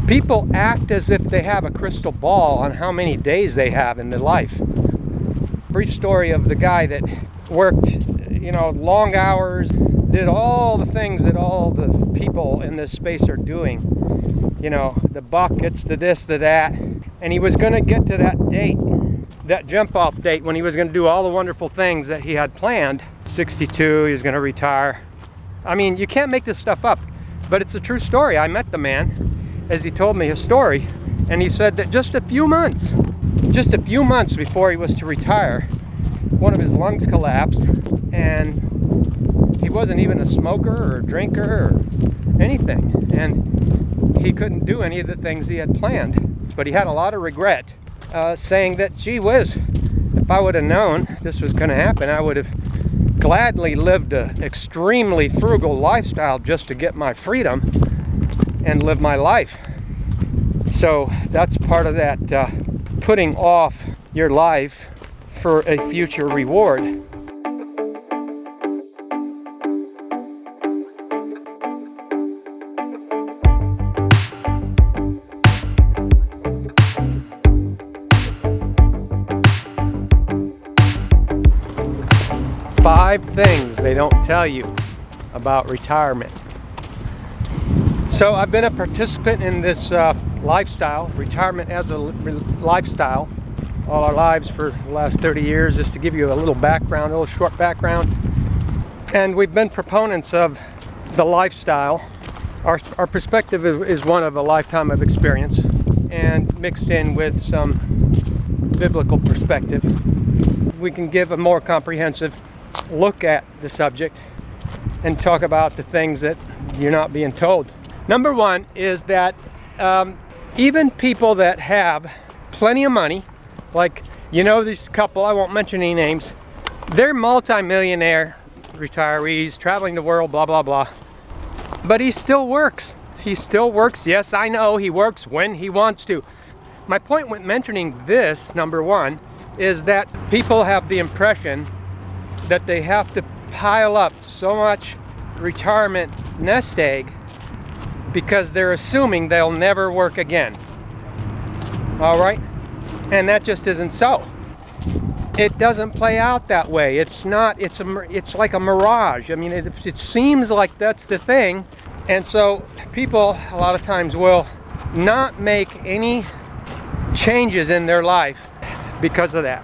People act as if they have a crystal ball on how many days they have in their life. Brief story of the guy that worked, long hours, did all the things that all the people in this space are doing. The buckets, the this, the that. And he was going to get to that date, that jump off date, when he was going to do all the wonderful things that he had planned. 62, he was going to retire. I mean, you can't make this stuff up, but it's a true story. I met the man as he told me his story, and he said that just a few months before he was to retire, one of his lungs collapsed, and he wasn't even a smoker or a drinker or anything, and he couldn't do any of the things he had planned. But he had a lot of regret, saying that, gee whiz, if I would have known this was going to happen, I would have gladly lived an extremely frugal lifestyle just to get my freedom and live my life. So that's part of that putting off your life for a future reward. Five things they don't tell you about retirement. So I've been a participant in this lifestyle, retirement as a lifestyle, all our lives for the last 30 years, just to give you a little background, a little short background. And we've been proponents of the lifestyle. Our perspective is one of a lifetime of experience, and mixed in with some biblical perspective. We can give a more comprehensive look at the subject and talk about the things that you're not being told. Number one is that even people that have plenty of money, like this couple, I won't mention any names, they're multi-millionaire retirees traveling the world, blah blah blah, but he still works. Yes, I know he works when he wants to. My point with mentioning this, number one, is that people have the impression that they have to pile up so much retirement nest egg because they're assuming they'll never work again. All right? And that just isn't so. It doesn't play out that way. It's not, it's like a mirage. I mean, it seems like that's the thing. And so people a lot of times will not make any changes in their life because of that.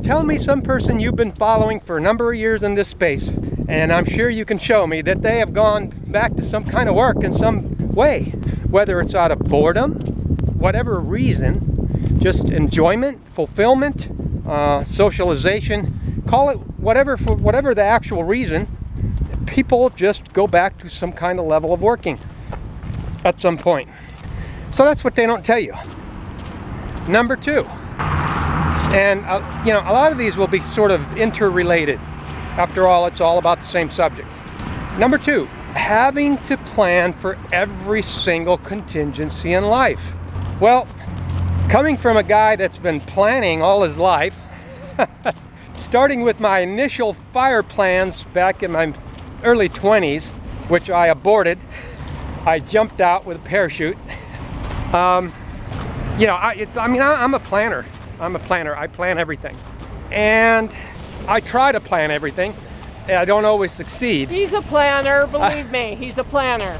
Tell me some person you've been following for a number of years in this space, and I'm sure you can show me that they have gone back to some kind of work in some way, whether it's out of boredom, whatever reason, just enjoyment, fulfillment, socialization, call it whatever, for whatever the actual reason, people just go back to some kind of level of working at some point. So that's what they don't tell you. Number two, and a lot of these will be sort of interrelated. After all, it's all about the same subject. Number two, having to plan for every single contingency in life. Well, coming from a guy that's been planning all his life, starting with my initial fire plans back in my early 20s, which I aborted. I jumped out with a parachute. I'm a planner. I plan everything. And I try to plan everything. I don't always succeed. He's a planner, believe me, he's a planner.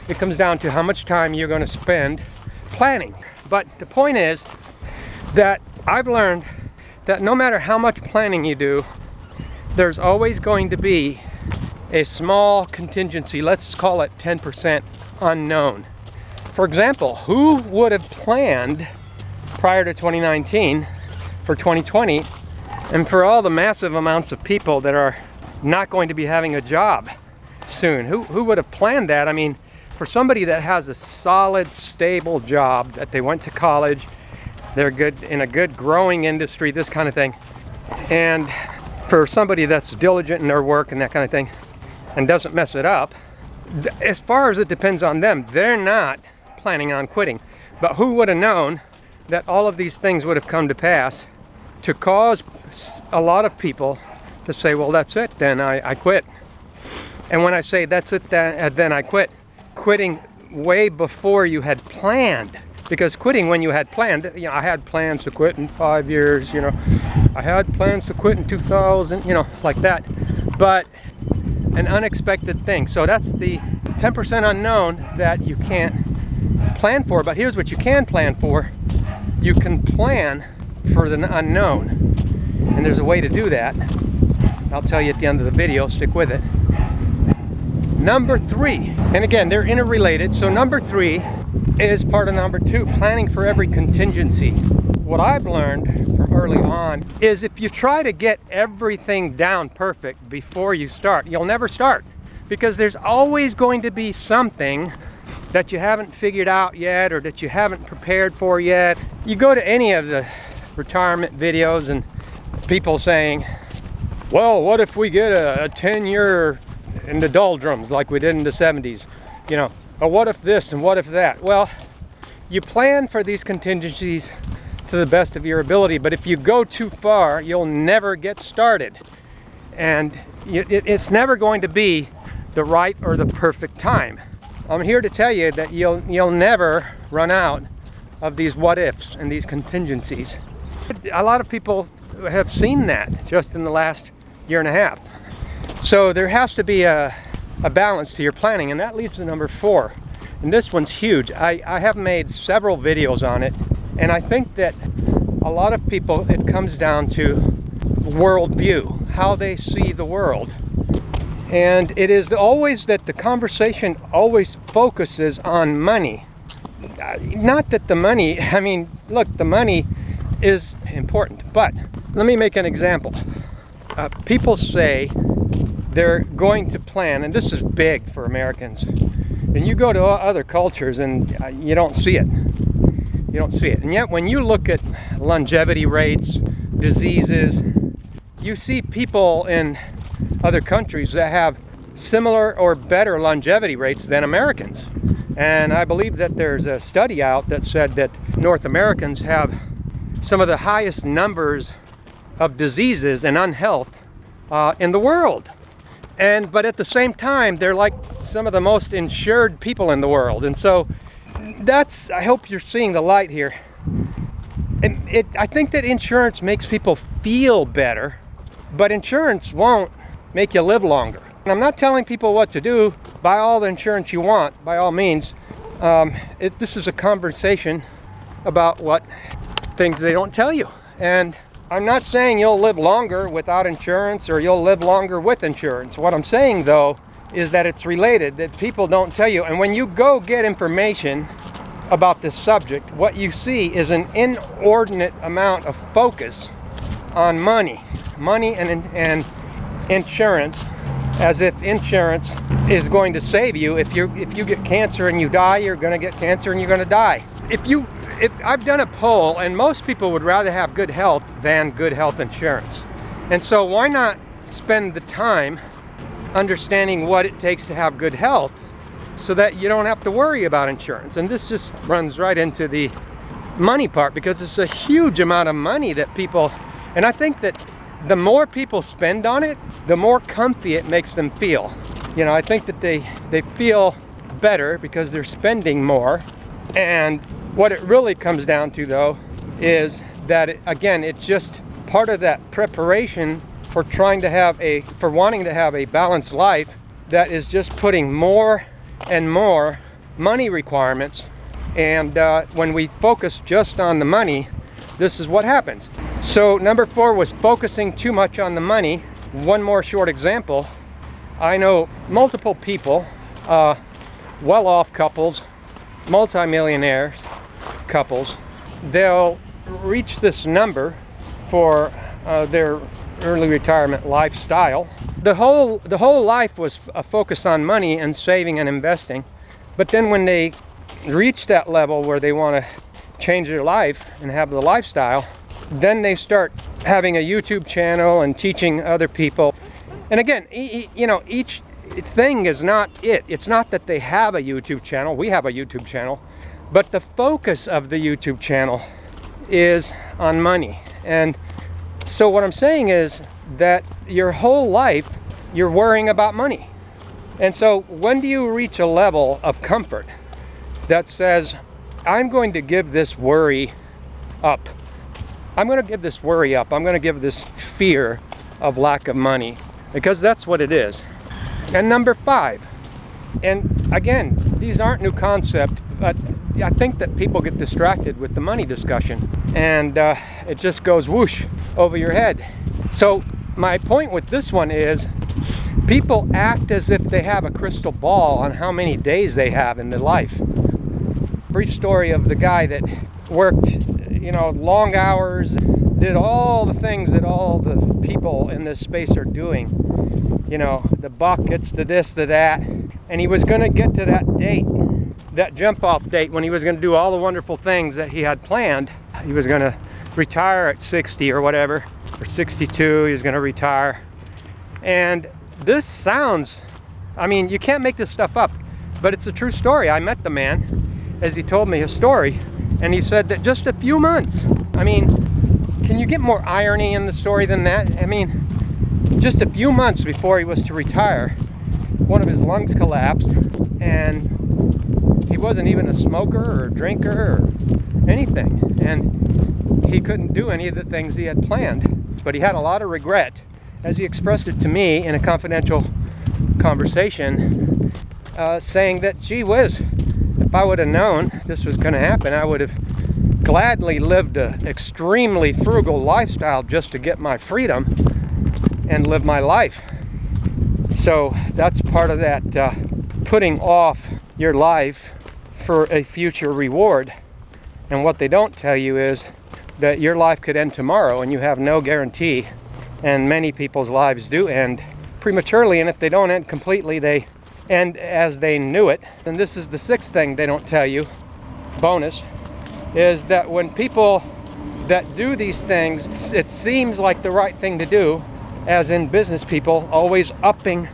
It comes down to how much time you're going to spend planning. But the point is that I've learned that no matter how much planning you do, there's always going to be a small contingency, let's call it 10% unknown. For example, who would have planned prior to 2019 for 2020 and for all the massive amounts of people that are not going to be having a job soon? Who would have planned that? I mean, for somebody that has a solid, stable job, that they went to college, they're good in a good growing industry, this kind of thing, and for somebody that's diligent in their work and that kind of thing and doesn't mess it up, as far as it depends on them, they're not planning on quitting. But who would have known that all of these things would have come to pass to cause a lot of people to say, well, that's it, then I quit. And when I say that's it, then I quit, quitting way before you had planned. Because quitting when you had planned, you know, I had plans to quit in 5 years, you know, I had plans to quit in 2000, you know, like that. But an unexpected thing. So that's the 10% unknown that you can't plan for. But here's what you can plan for. You can plan for the unknown. And there's a way to do that. I'll tell you at the end of the video, stick with it. Number 3, and again, they're interrelated. So number 3 is part of number 2, planning for every contingency. What I've learned from early on is if you try to get everything down perfect before you start, you'll never start, because there's always going to be something that you haven't figured out yet or that you haven't prepared for yet. You go to any of the retirement videos and people saying, well, what if we get a 10-year in the doldrums like we did in the 70s, you know, or what if this and what if that? Well, you plan for these contingencies to the best of your ability, but if you go too far, you'll never get started. And it's never going to be the right or the perfect time. I'm here to tell you that you'll never run out of these what ifs and these contingencies. A lot of people have seen that just in the last year and a half. So there has to be a balance to your planning, and that leads to number 4. And this one's huge. I have made several videos on it, and I think that a lot of people, it comes down to worldview, how they see the world. And it is always that the conversation always focuses on money. Not that the money, I mean, look, the money is important, but let me make an example. People say they're going to plan, and this is big for Americans, and you go to other cultures and you don't see it. You don't see it. And yet when you look at longevity rates, diseases, you see people in other countries that have similar or better longevity rates than Americans. And I believe that there's a study out that said that North Americans have some of the highest numbers of diseases and unhealth in the world. But at the same time, they're like some of the most insured people in the world. And so that's, I hope you're seeing the light here. And I think that insurance makes people feel better, but insurance won't make you live longer. And I'm not telling people what to do. Buy all the insurance you want, by all means. This is a conversation about what things they don't tell you. And I'm not saying you'll live longer without insurance or you'll live longer with insurance. What I'm saying, though, is that it's related, that people don't tell you. And when you go get information about this subject, what you see is an inordinate amount of focus on money and insurance, as if insurance is going to save you. If you get cancer and you die, you're going to get cancer and you're going to die. If I've done a poll, and most people would rather have good health than good health insurance. And so why not spend the time understanding what it takes to have good health so that you don't have to worry about insurance? And this just runs right into the money part, because it's a huge amount of money that people, and I think that the more people spend on it, the more comfy it makes them feel. You know, I think that they feel better because they're spending more. And what it really comes down to, though, is that again, it's just part of that preparation for wanting to have a balanced life, that is just putting more and more money requirements. And when we focus just on the money, this is what happens. So number 4 was focusing too much on the money. One more short example. I know multiple people, well-off couples, multimillionaires couples, they'll reach this number for their early retirement lifestyle. The whole life was a focus on money and saving and investing. But then when they reach that level where they want to change their life and have the lifestyle, then they start having a YouTube channel and teaching other people. And again, you know, each thing is not it. It's not that they have a YouTube channel. We have a YouTube channel. But the focus of the YouTube channel is on money. And so what I'm saying is that your whole life, you're worrying about money. And so when do you reach a level of comfort that says, I'm going to give this worry up. I'm going to give this worry up. I'm going to give this fear of lack of money, because that's what it is. And number 5, and again, these aren't new concepts, but I think that people get distracted with the money discussion, and it just goes whoosh over your head. So my point with this one is, people act as if they have a crystal ball on how many days they have in their life. Brief story of the guy that worked, long hours, did all the things that all the people in this space are doing. The buckets, the this, the that. And he was going to get to that date, that jump off date, when he was going to do all the wonderful things that he had planned. He was going to retire at 60 or whatever, or 62, he was going to retire. And this sounds, you can't make this stuff up, but it's a true story. I met the man as he told me his story, and he said that just a few months, can you get more irony in the story than that? Just a few months before he was to retire, one of his lungs collapsed, and he wasn't even a smoker or a drinker or anything, and he couldn't do any of the things he had planned, but he had a lot of regret, as he expressed it to me in a confidential conversation, saying that, gee whiz, if I would have known this was going to happen, I would have gladly lived an extremely frugal lifestyle just to get my freedom and live my life. So that's part of that putting off your life for a future reward. And what they don't tell you is that your life could end tomorrow and you have no guarantee. And many people's lives do end prematurely, and if they don't end completely, they end as they knew it. And this is the 6th thing they don't tell you, bonus, is that when people that do these things, it seems like the right thing to do, as in business people, always upping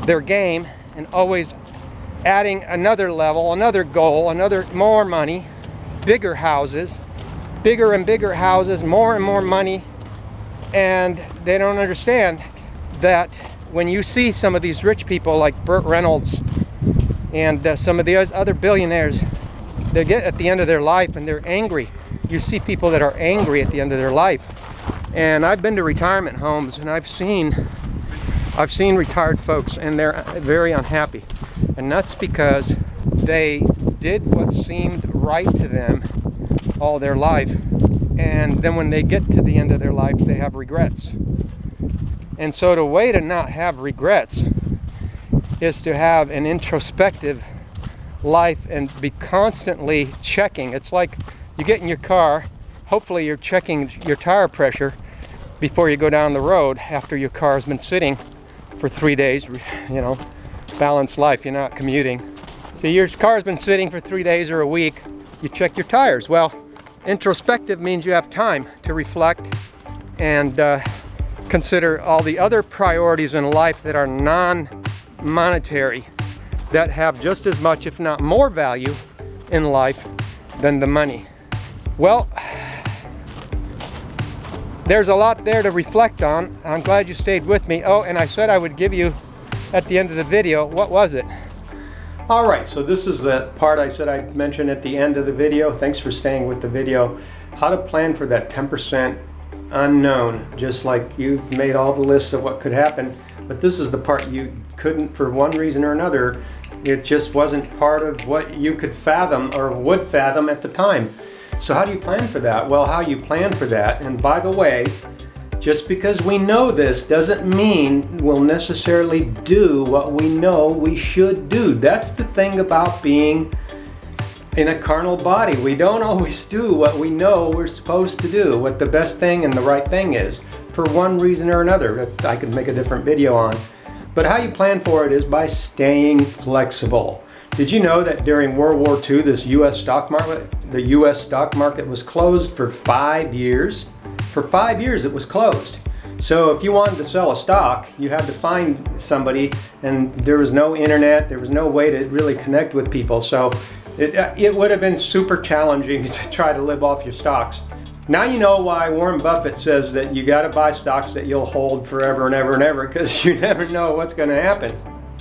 their game and always adding another level, another goal, more money, bigger houses, bigger and bigger houses, more and more money. And they don't understand that when you see some of these rich people like Burt Reynolds and some of the other billionaires, they get at the end of their life and they're angry. You see people that are angry at the end of their life. And I've been to retirement homes, and I've seen retired folks, and they're very unhappy. And that's because they did what seemed right to them all their life. And then when they get to the end of their life, they have regrets. And so the way to not have regrets is to have an introspective life and be constantly checking. It's like you get in your car, hopefully you're checking your tire pressure before you go down the road after your car has been sitting for 3 days, balanced life, you're not commuting. So your car's been sitting for 3 days or a week, you check your tires. Well, introspective means you have time to reflect and consider all the other priorities in life that are non-monetary, that have just as much, if not more value in life than the money. Well, there's a lot there to reflect on. I'm glad you stayed with me. Oh, and I said I would give you at the end of the video, what was it? All right, so this is the part I said I'd mention at the end of the video. Thanks for staying with the video. How to plan for that 10% unknown, just like you made all the lists of what could happen. But this is the part you couldn't, for one reason or another, it just wasn't part of what you could fathom or would fathom at the time. So how do you plan for that? Well, how you plan for that, and by the way, just because we know this doesn't mean we'll necessarily do what we know we should do. That's the thing about being in a carnal body. We don't always do what we know we're supposed to do, what the best thing and the right thing is, for one reason or another that I could make a different video on. But how you plan for it is by staying flexible. Did you know that during World War II, the U.S. stock market was closed for 5 years? For 5 years it was closed. So if you wanted to sell a stock, you had to find somebody, and there was no internet, there was no way to really connect with people. So it would have been super challenging to try to live off your stocks. Now you know why Warren Buffett says that you got to buy stocks that you'll hold forever and ever and ever, because you never know what's going to happen.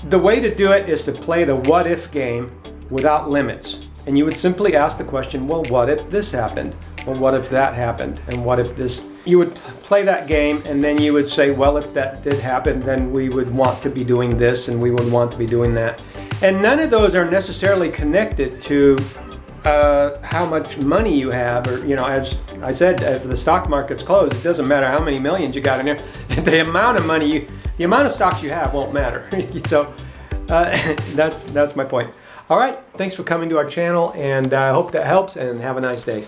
The way to do it is to play the what if game without limits. And you would simply ask the question, well, what if this happened? Well, what if that happened? And what if this? You would play that game, and then you would say, well, if that did happen, then we would want to be doing this, and we would want to be doing that. And none of those are necessarily connected to how much money you have, or, you know, as I said, if the stock market's closed, it doesn't matter how many millions you got in there. The amount of money, the amount of stocks you have won't matter. So that's my point. All right, thanks for coming to our channel, and I hope that helps, and have a nice day.